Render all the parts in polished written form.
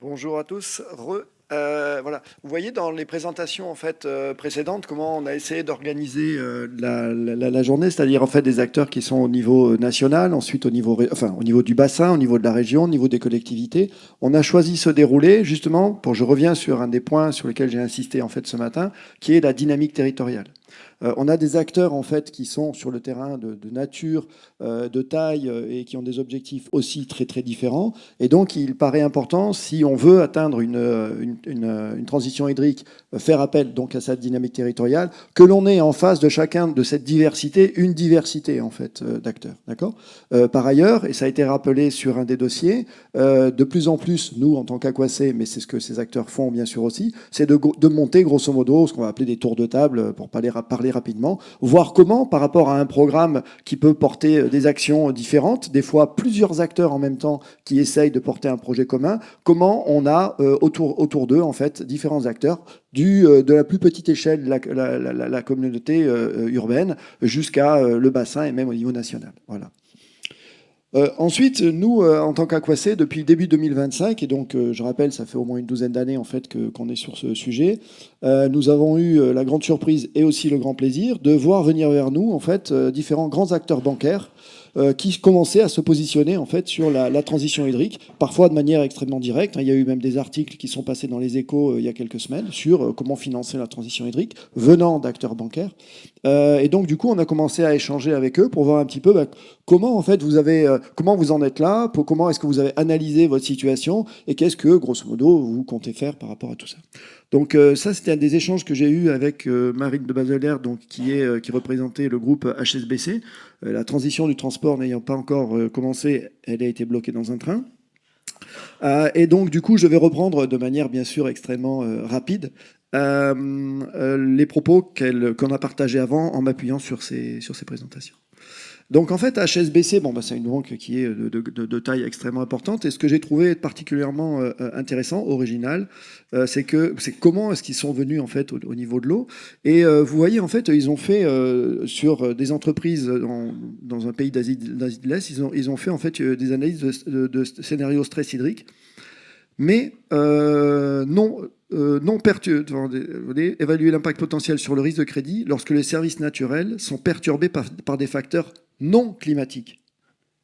Bonjour à tous. Voilà. Vous voyez dans les présentations en fait précédentes comment on a essayé d'organiser la journée, c'est-à-dire en fait des acteurs qui sont au niveau national, ensuite au niveau du bassin, au niveau de la région, au niveau des collectivités. On a choisi ce déroulé justement je reviens sur un des points sur lesquels j'ai insisté en fait ce matin, qui est la dynamique territoriale. On a des acteurs en fait qui sont sur le terrain de nature, de taille et qui ont des objectifs aussi très très différents. Et donc il paraît important, si on veut atteindre une transition hydrique, faire appel donc à cette dynamique territoriale, que l'on ait en face de chacun de cette diversité une diversité en fait d'acteurs. D'accord. Par ailleurs, et ça a été rappelé sur un des dossiers, de plus en plus nous en tant qu'Aquacé, mais c'est ce que ces acteurs font bien sûr aussi, c'est de monter grosso modo ce qu'on va appeler des tours de table pour parler rapidement, voir comment, par rapport à un programme qui peut porter des actions différentes, des fois plusieurs acteurs en même temps qui essayent de porter un projet commun, comment on a autour d'eux, en fait, différents acteurs, de la plus petite échelle, la communauté urbaine, jusqu'à le bassin et même au niveau national. Voilà. Ensuite, nous, en tant qu'Aquacé, depuis début 2025, et donc je rappelle, ça fait au moins une douzaine d'années en fait qu'on est sur ce sujet, nous avons eu la grande surprise et aussi le grand plaisir de voir venir vers nous en fait différents grands acteurs bancaires qui commençaient à se positionner en fait sur la transition hydrique, parfois de manière extrêmement directe. Il y a eu même des articles qui sont passés dans les Échos il y a quelques semaines sur comment financer la transition hydrique venant d'acteurs bancaires. Et donc du coup, on a commencé à échanger avec eux pour voir un petit peu comment en fait comment vous en êtes là, comment est-ce que vous avez analysé votre situation et qu'est-ce que grosso modo vous comptez faire par rapport à tout ça. Donc ça, c'était un des échanges que j'ai eu avec Marine de Baselder, donc qui représentait le groupe HSBC. La transition du transport n'ayant pas encore commencé, elle a été bloquée dans un train. Et donc du coup, je vais reprendre de manière bien sûr extrêmement rapide les propos qu'on a partagés avant en m'appuyant sur ces présentations. Donc en fait, HSBC, c'est une banque qui est de taille extrêmement importante. Et ce que j'ai trouvé particulièrement intéressant, original, c'est comment est-ce qu'ils sont venus en fait au niveau de l'eau. Et vous voyez, en fait, ils ont fait sur des entreprises dans un pays d'Asie de l'Est, ils ont fait en fait des analyses de scénarios stress hydrique, mais non perturbé, évaluer l'impact potentiel sur le risque de crédit lorsque les services naturels sont perturbés par des facteurs non climatiques.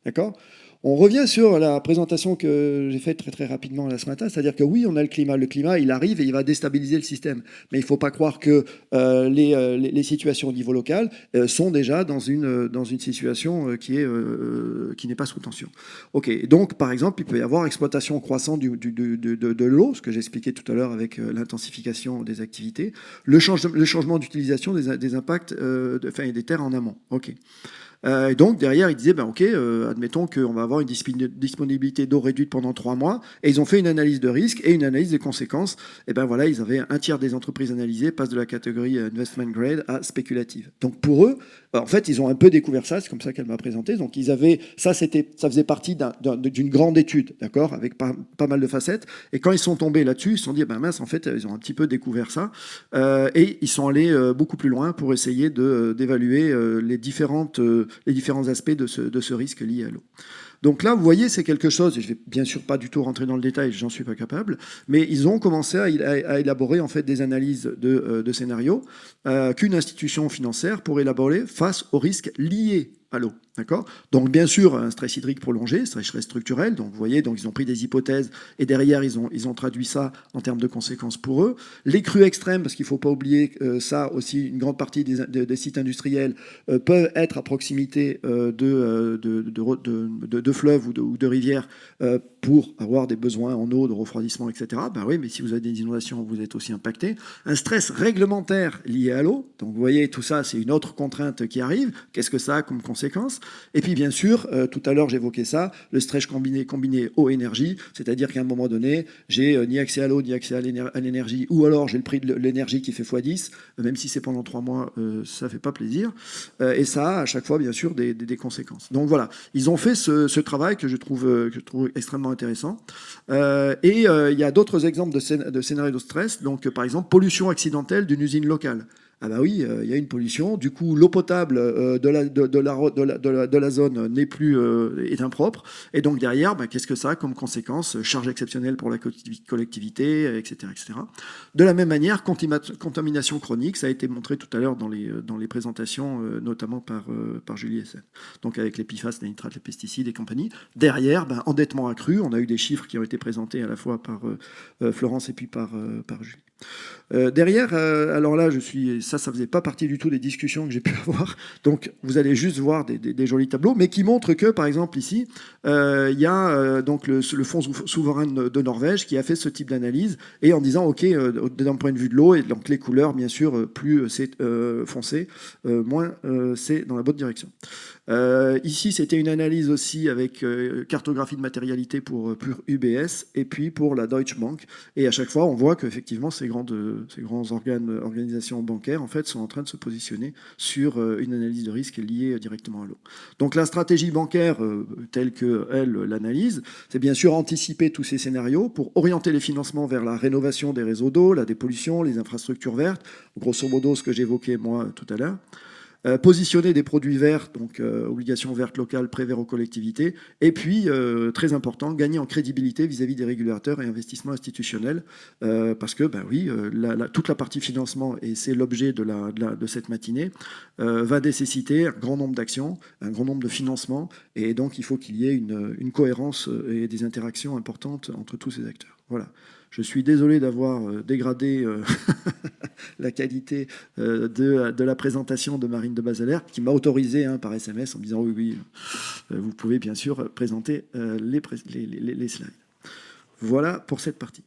D'accord ? On revient sur la présentation que j'ai faite très très rapidement là ce matin, c'est-à-dire que oui, on a le climat. Le climat, il arrive et il va déstabiliser le système. Mais il ne faut pas croire que les situations au niveau local sont déjà dans une situation qui n'est pas sous tension. Ok, donc par exemple, il peut y avoir exploitation croissante de l'eau, ce que j'expliquais tout à l'heure avec l'intensification des activités, le changement d'utilisation des impacts des terres en amont. Ok. Et donc derrière, ils disaient, ok, admettons qu'on va avoir une disponibilité d'eau réduite pendant 3 mois, et ils ont fait une analyse de risque et une analyse des conséquences. Et ben voilà, ils avaient un tiers des entreprises analysées passent de la catégorie investment grade à spéculative. Donc pour eux, en fait, ils ont un peu découvert ça, c'est comme ça qu'elle m'a présenté. Donc ils avaient ça faisait partie d'une grande étude, d'accord, avec pas mal de facettes. Et quand ils sont tombés là-dessus, ils se sont dit, mince, en fait, ils ont un petit peu découvert ça, et ils sont allés beaucoup plus loin pour essayer d'évaluer les différents aspects de ce risque lié à l'eau. Donc là, vous voyez, c'est quelque chose, et je ne vais bien sûr pas du tout rentrer dans le détail, j'en suis pas capable, mais ils ont commencé à élaborer en fait des analyses de scénarios qu'une institution financière pourrait élaborer face aux risques liés à l'eau. D'accord ? Donc bien sûr, un stress hydrique prolongé, stress structurel, donc vous voyez, donc ils ont pris des hypothèses et derrière ils ont traduit ça en termes de conséquences pour eux. Les crues extrêmes, parce qu'il ne faut pas oublier ça aussi, une grande partie des sites industriels peuvent être à proximité de fleuves ou de rivières pour avoir des besoins en eau, de refroidissement, etc. Ben oui, mais si vous avez des inondations, vous êtes aussi impacté. Un stress réglementaire lié à l'eau, donc vous voyez, tout ça, c'est une autre contrainte qui arrive. Qu'est-ce que ça a comme conséquence ? Et puis, bien sûr, tout à l'heure, j'évoquais ça, le stress combiné eau-énergie, c'est-à-dire qu'à un moment donné, j'ai ni accès à l'eau, ni accès à l'énergie, ou alors j'ai le prix de l'énergie qui fait x10, même si c'est pendant 3 mois, ça fait pas plaisir. Et ça a à chaque fois, bien sûr, des conséquences. Donc voilà, ils ont fait ce travail que je trouve extrêmement intéressant. Et il y a d'autres exemples de scénarios de stress. Donc, par exemple, pollution accidentelle d'une usine locale. Ah bah oui, il y a une pollution. Du coup, l'eau potable de la zone n'est plus est impropre. Et donc derrière, bah, qu'est-ce que ça a comme conséquence? Charge exceptionnelle pour la collectivité, etc., etc. De la même manière, contamination chronique, ça a été montré tout à l'heure dans les présentations, notamment par Julie Essen. Donc avec les PFAS, les nitrates, les pesticides et compagnie. Derrière, ben, endettement accru. On a eu des chiffres qui ont été présentés à la fois par Florence et puis par Julie. Derrière, alors là, ça faisait pas partie du tout des discussions que j'ai pu avoir. Donc, vous allez juste voir des jolis tableaux, mais qui montrent que, par exemple, ici, il y a donc le fonds souverain de Norvège qui a fait ce type d'analyse et en disant, ok, d'un point de vue de l'eau et donc les couleurs, bien sûr, plus c'est foncé, moins c'est dans la bonne direction. Ici, c'était une analyse aussi avec cartographie de matérialité pour UBS et puis pour la Deutsche Bank. Et à chaque fois, on voit qu'effectivement, ces grands organisations bancaires en fait, sont en train de se positionner sur une analyse de risque liée directement à l'eau. Donc la stratégie bancaire, telle qu'elle l'analyse, c'est bien sûr anticiper tous ces scénarios pour orienter les financements vers la rénovation des réseaux d'eau, la dépollution, les infrastructures vertes, grosso modo ce que j'évoquais moi tout à l'heure. Positionner des produits verts, donc obligations vertes locales, prêts verts aux collectivités, et puis, très important, gagner en crédibilité vis-à-vis des régulateurs et investissements institutionnels, parce que, ben oui, toute la partie financement, et c'est l'objet de cette matinée, va nécessiter un grand nombre d'actions, un grand nombre de financements, et donc il faut qu'il y ait une cohérence et des interactions importantes entre tous ces acteurs. Voilà. Je suis désolé d'avoir dégradé la qualité de la présentation de Marine de Baselère, qui m'a autorisé par SMS en me disant oui, oui, vous pouvez bien sûr présenter les slides. Voilà pour cette partie.